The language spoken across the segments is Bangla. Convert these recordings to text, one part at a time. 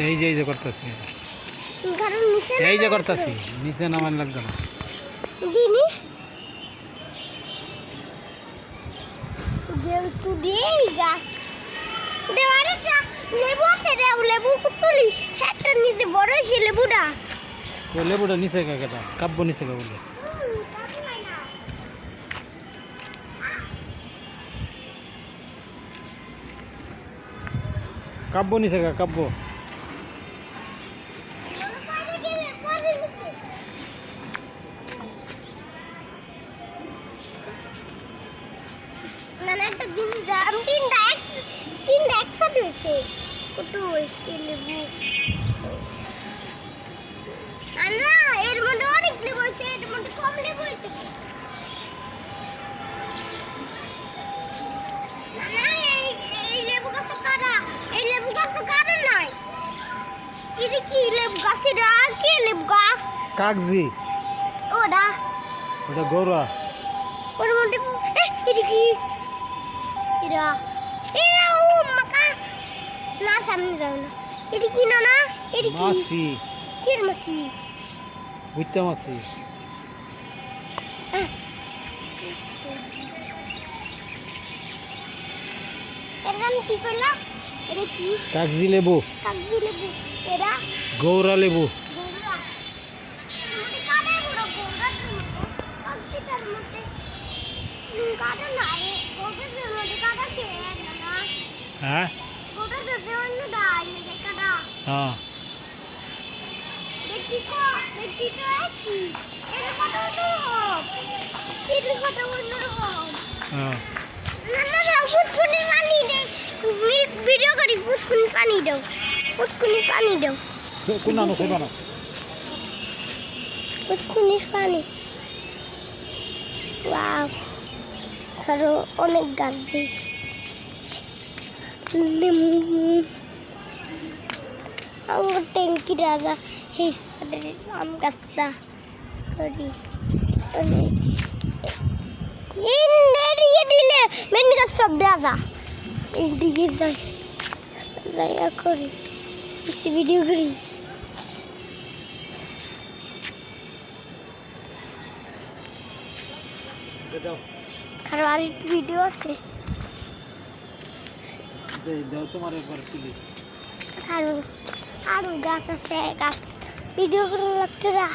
এই যে করতেছি এই যে করতেছি নিচে নামান লাগবে না দিনি যেহেতু দিই গা দেওয়ারে লেবু আছে লেবু কুটুলি একটা নিচে বড় হয়েছে লেবুটা নিচে কাটা কাব্য নিচে কা বলে কাব্য নিচে কা কাব্য একটা দিন দাম তিনটা একসাথে হয়েছে কত হয়েছে লেবু না এর মধ্যে অনেক লেবু হয়েছে এর মধ্যে কম লেবু হয়েছে এই লেবু গাছ কাটা নাই এটা কি লেবু গাছ এটা কি লেবু গাছ কাগজি ওটা গৌরা ওর মধ্যে এটা কি এটা ও মাকা না সামনে যাও না এটা কি না এটা কি মাছি কি মাছি বুইতা মাছি এর নাম কি কইলা এটা কি কাগজি লেবু এটা গৌরা লেবু গৌরা মধ্যে কাটা বড় গৌরা কাটার মধ্যে কাটা না রে গৌরার মধ্যে কাটা কে না হ্যাঁ গৌরার মধ্যে অন্য দাই কাটা হ্যাঁ দেখি তো কি এর কত তো এর কত অন্য রকম হ্যাঁ না ফুসকুনি পানি দে ভিডিও করি ফুসকুনি পানি দাও কোন নাম কইবা না ফুসকুনি পানি ওয়াও আরো অনেক গাছ দিয়ে আমার ট্যাঙ্কি রাজা আম গাছটা করি দিলে মেন গাছ সব রাজা এইদিকে যাই করি ভিডিও করি আর আরেকটি ভিডিও আছে দাও তোমার একবার তুলি আরো গাছ আছে গাছ ভিডিও করে লাগছে না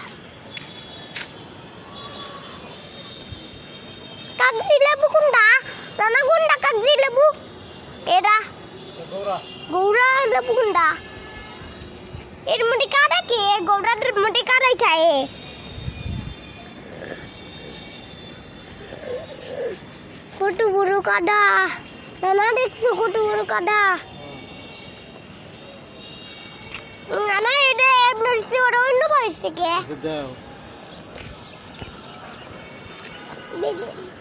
কাগজি লেবু কোনটা জানা কোনটা কাগজি লেবু এটা গৌরা গৌড়া লেবু কোনটা এর মধ্যে কাটা কে গৌড়ার মধ্যে কাটাই খায় কত বড় কাদা নানা দেখছো কত বড় কাদা নানা এটা আপনার বড় অন্য বয়স থেকে দাও দেখি